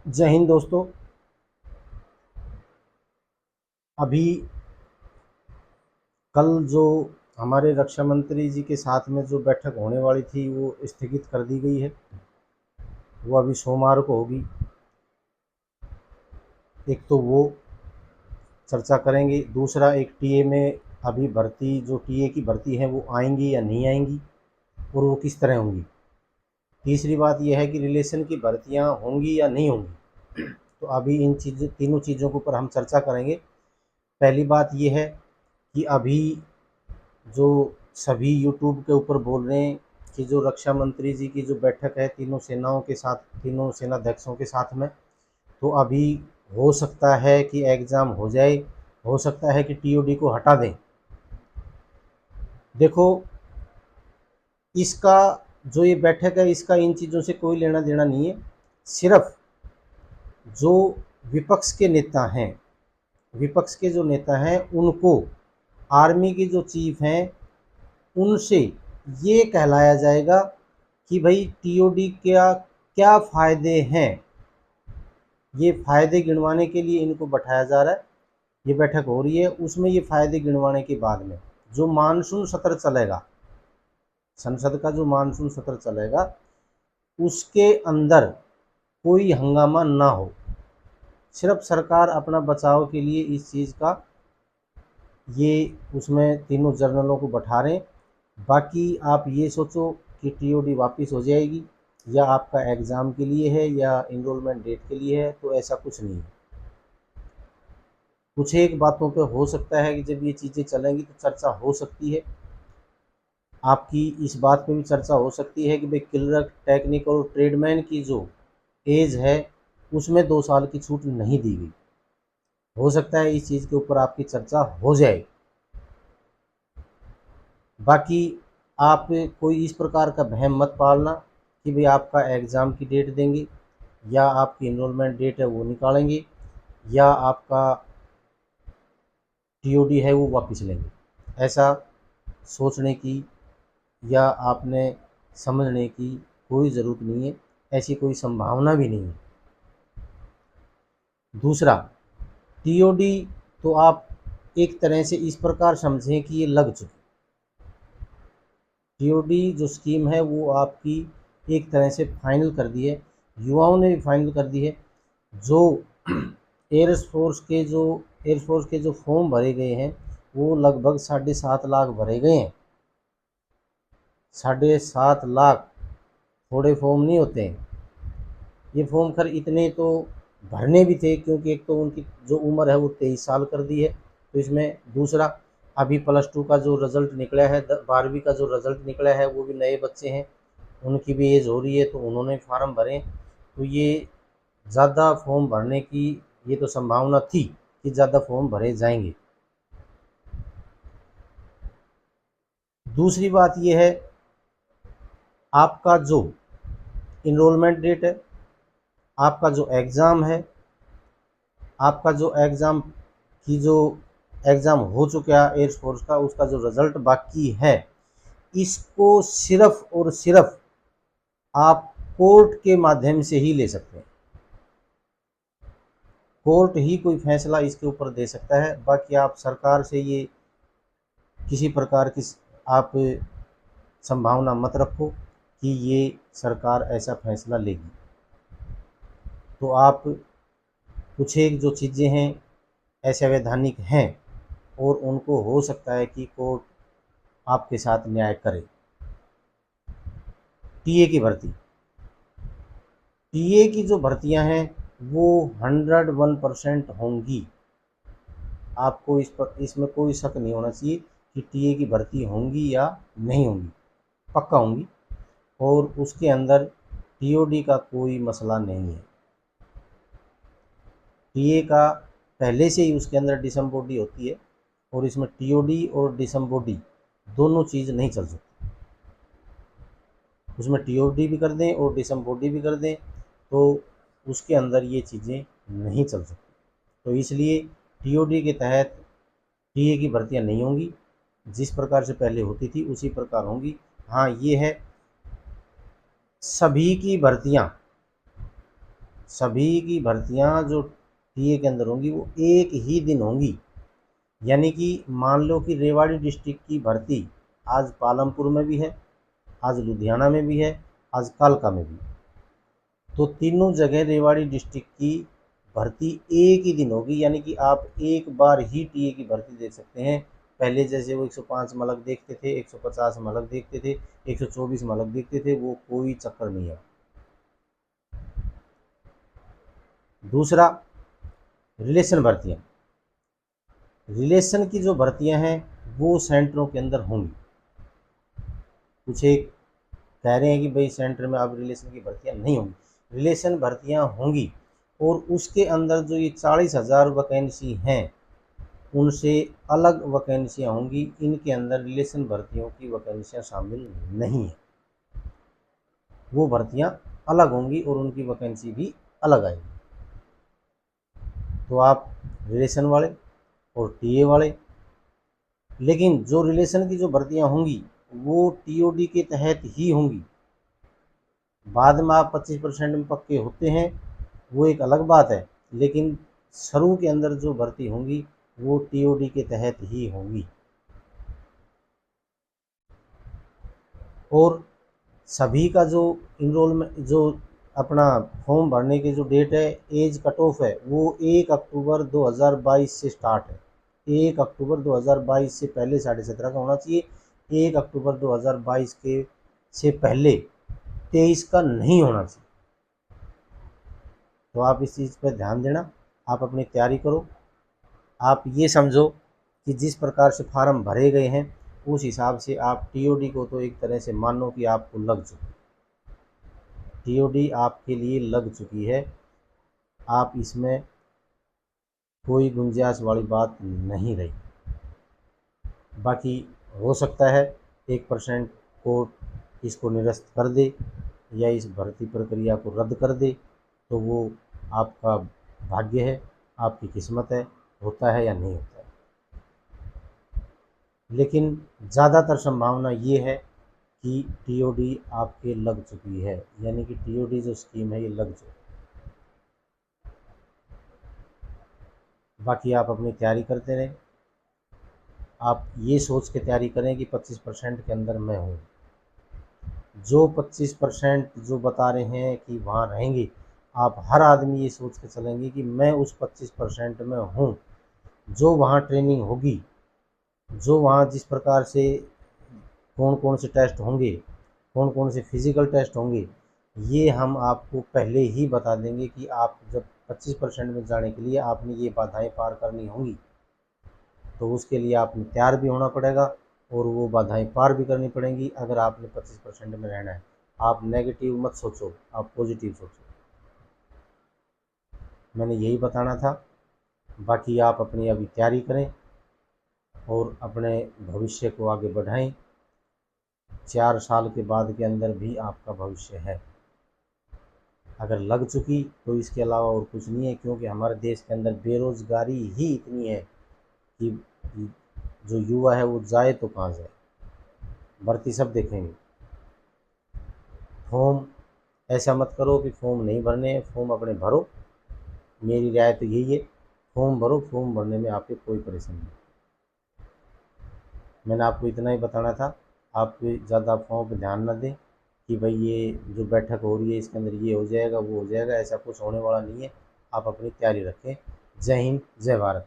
जय हिंद दोस्तों। अभी कल जो हमारे रक्षा मंत्री जी के साथ में जो बैठक होने वाली थी वो स्थगित कर दी गई है। वो अभी सोमवार को होगी। एक तो वो चर्चा करेंगे, दूसरा एक टीए में अभी भर्ती, जो टीए की भर्ती है वो आएंगी या नहीं आएंगी और वो किस तरह होंगी। तीसरी बात यह है कि रिलेशन की भर्तियां होंगी या नहीं होंगी। तो अभी इन तीनों चीज़ों के ऊपर हम चर्चा करेंगे। पहली बात यह है कि अभी जो सभी यूट्यूब के ऊपर बोल रहे हैं कि जो रक्षा मंत्री जी की जो बैठक है तीनों सेनाओं के साथ, तीनों सेनाध्यक्षों के साथ में, तो अभी हो सकता है कि एग्ज़ाम हो जाए, हो सकता है कि टीओडी को हटा दें। देखो, इसका जो ये बैठक है इसका इन चीज़ों से कोई लेना देना नहीं है। सिर्फ जो विपक्ष के नेता हैं, विपक्ष के जो नेता हैं उनको, आर्मी के जो चीफ हैं उनसे ये कहलाया जाएगा कि भाई टीओडी क्या क्या फ़ायदे हैं। ये फ़ायदे गिनवाने के लिए इनको बैठाया जा रहा है। ये बैठक हो रही है, उसमें ये फ़ायदे गिनवाने के बाद में जो मानसून सत्र चलेगा, संसद का जो मानसून सत्र चलेगा, उसके अंदर कोई हंगामा ना हो। सिर्फ सरकार अपना बचाव के लिए इस चीज़ का, ये उसमें तीनों जर्नलों को बैठा रहे हैं। बाकी आप ये सोचो कि टीओडी वापस हो जाएगी या आपका एग्ज़ाम के लिए है या इनरोलमेंट डेट के लिए है, तो ऐसा कुछ नहीं है। कुछ एक बातों पे हो सकता है कि जब ये चीज़ें चलेंगी तो चर्चा हो सकती है। आपकी इस बात पे भी चर्चा हो सकती है कि भाई क्लर्क, टेक्निकल और ट्रेडमैन की जो एज है उसमें 2 साल की छूट नहीं दी गई। हो सकता है इस चीज़ के ऊपर आपकी चर्चा हो जाए। बाकी आप कोई इस प्रकार का वहम मत पालना कि भाई आपका एग्ज़ाम की डेट देंगे या आपकी इनरोलमेंट डेट है वो निकालेंगे या आपका टीओडी है वो वापस लेंगे। ऐसा सोचने की या आपने समझने की कोई ज़रूरत नहीं है। ऐसी कोई संभावना भी नहीं है। दूसरा, टीओडी तो आप एक तरह से इस प्रकार समझें कि ये लग चुकी। टीओडी जो स्कीम है वो आपकी एक तरह से फाइनल कर दी है, युवाओं ने भी फाइनल कर दी है। जो एयरफोर्स के जो फॉर्म भरे गए हैं वो लगभग 7.5 लाख भरे गए हैं। 7.5 लाख थोड़े फॉर्म नहीं होते हैं। ये फॉर्म खैर इतने तो भरने भी थे, क्योंकि एक तो उनकी जो उम्र है वो 23 साल कर दी है। तो इसमें दूसरा, अभी +2 का जो रिज़ल्ट निकला है, 12वीं का जो रिज़ल्ट निकला है, वो भी नए बच्चे हैं, उनकी भी एज हो रही है तो उन्होंने फार्म भरे। तो ये ज़्यादा फॉर्म भरने की ये तो संभावना थी कि ज़्यादा फॉर्म भरे जाएंगे। दूसरी बात ये है, आपका जो इनरोलमेंट डेट है, आपका जो एग्ज़ाम है, आपका जो एग्ज़ाम की जो एग्ज़ाम हो चुका है एयरफोर्स का, उसका जो रिज़ल्ट बाकी है, इसको सिर्फ़ और सिर्फ़ आप कोर्ट के माध्यम से ही ले सकते हैं। कोर्ट ही कोई फैसला इसके ऊपर दे सकता है। बाकी आप सरकार से ये किसी प्रकार की आप संभावना मत रखो कि ये सरकार ऐसा फैसला लेगी। तो आप कुछ एक जो चीज़ें हैं असंवैधानिक हैं और उनको हो सकता है कि कोर्ट आपके साथ न्याय करे। टीए की भर्ती, टीए की जो भर्तियां हैं वो 101% होंगी। आपको इसमें कोई शक नहीं होना चाहिए कि टीए की भर्ती होंगी या नहीं होंगी, पक्का होंगी। और उसके अंदर टीओडी का कोई मसला नहीं है। टीए का पहले से ही उसके अंदर डिसम बॉडी होती है और इसमें टीओडी और डिसम बॉडी दोनों चीज़ नहीं चल सकती। उसमें टीओडी भी कर दें और डिसम बॉडी भी कर दें तो उसके अंदर ये चीज़ें नहीं चल सकती। तो इसलिए टीओडी के तहत टीए की भर्तियां नहीं होंगी। जिस प्रकार से पहले होती थी उसी प्रकार होंगी। हाँ, ये है, सभी की भर्तियां सभी की भर्तियां जो टीए के अंदर होंगी वो एक ही दिन होंगी। यानी कि मान लो कि रेवाड़ी डिस्ट्रिक्ट की भर्ती आज पालमपुर में भी है, आज लुधियाना में भी है, आज कालका में भी। तो तीनों जगह रेवाड़ी डिस्ट्रिक्ट की भर्ती एक ही दिन होगी। यानी कि आप एक बार ही टीए की भर्ती देख सकते हैं। पहले जैसे वो 105 में अलग देखते थे, 150 में अलग देखते थे, 124 में अलग देखते थे, वो कोई चक्कर नहीं है। दूसरा, रिलेशन भर्तियाँ। रिलेशन की जो भर्तियाँ हैं वो सेंटरों के अंदर होंगी। कुछ एक कह रहे हैं कि भाई सेंटर में अब रिलेशन की भर्तियां नहीं होंगी। रिलेशन भर्तियां होंगी और उसके अंदर जो ये 40,000 वैकेंसी हैं उनसे अलग वैकेंसियां होंगी। इनके अंदर रिलेशन भर्तियों की वैकेंसियां शामिल नहीं है। वो भर्तियां अलग होंगी और उनकी वैकेंसी भी अलग आएगी। तो आप रिलेशन वाले और टीए वाले, लेकिन जो रिलेशन की जो भर्तियां होंगी वो टीओडी के तहत ही होंगी। बाद में आप 25% में पक्के होते हैं वो एक अलग बात है, लेकिन शुरू के अंदर जो भर्ती होंगी वो टीओडी के तहत ही होंगी। और सभी का जो इनरोलमेंट, जो अपना फॉर्म भरने की जो डेट है, एज कट ऑफ है, वो 1 अक्टूबर 2022 से स्टार्ट है। 1 अक्टूबर 2022 से पहले 17.5 का होना चाहिए। 1 अक्टूबर 2022 के से पहले 23 का नहीं होना चाहिए। तो आप इस चीज़ पर ध्यान देना, आप अपनी तैयारी करो। आप ये समझो कि जिस प्रकार से फार्म भरे गए हैं उस हिसाब से आप टीओडी को तो एक तरह से मानो कि आपको लग चुकी, टीओडी आपके लिए लग चुकी है। आप इसमें कोई गुंजाइश वाली बात नहीं रही। बाकी हो सकता है 1% कोर्ट इसको निरस्त कर दे या इस भर्ती प्रक्रिया को रद्द कर दे, तो वो आपका भाग्य है, आपकी किस्मत है, होता है या नहीं होता है। लेकिन ज़्यादातर संभावना ये है कि टीओडी आपके लग चुकी है, यानी कि टीओडी जो स्कीम है ये लग चुकी है। बाकी आप अपनी तैयारी करते रहें। आप ये सोच के तैयारी करें कि 25% के अंदर मैं हूँ। जो 25% जो बता रहे हैं कि वहाँ रहेंगे, आप हर आदमी ये सोच के चलेंगे कि मैं उस 25% में हूँ। जो वहाँ ट्रेनिंग होगी, जो वहाँ जिस प्रकार से कौन कौन से टेस्ट होंगे, कौन कौन से फिज़िकल टेस्ट होंगे, ये हम आपको पहले ही बता देंगे कि आप जब 25% में जाने के लिए आपने ये बाधाएं पार करनी होंगी, तो उसके लिए आपने तैयार भी होना पड़ेगा और वो बाधाएं पार भी करनी पड़ेंगी अगर आपने 25% में रहना है। आप नेगेटिव मत सोचो, आप पॉजिटिव सोचो। मैंने यही बताना था। बाकी आप अपनी अभी तैयारी करें और अपने भविष्य को आगे बढ़ाएं। 4 साल के बाद के अंदर भी आपका भविष्य है। अगर लग चुकी तो इसके अलावा और कुछ नहीं है, क्योंकि हमारे देश के अंदर बेरोज़गारी ही इतनी है कि जो युवा है वो जाए तो कहाँ जाए। भर्ती सब देखेंगे। फॉर्म ऐसा मत करो कि फॉर्म नहीं भरने हैं, फॉर्म अपने भरो। मेरी राय तो यही है, फॉर्म भरो, फॉर्म भरने में आपको कोई परेशानी नहीं। मैंने आपको इतना ही बताना था। आप ज़्यादा फॉर्म पर ध्यान न दें कि भाई ये जो बैठक हो रही है इसके अंदर ये हो जाएगा वो हो जाएगा, ऐसा कुछ होने वाला नहीं है। आप अपनी तैयारी रखें। जय हिंद, जय भारत।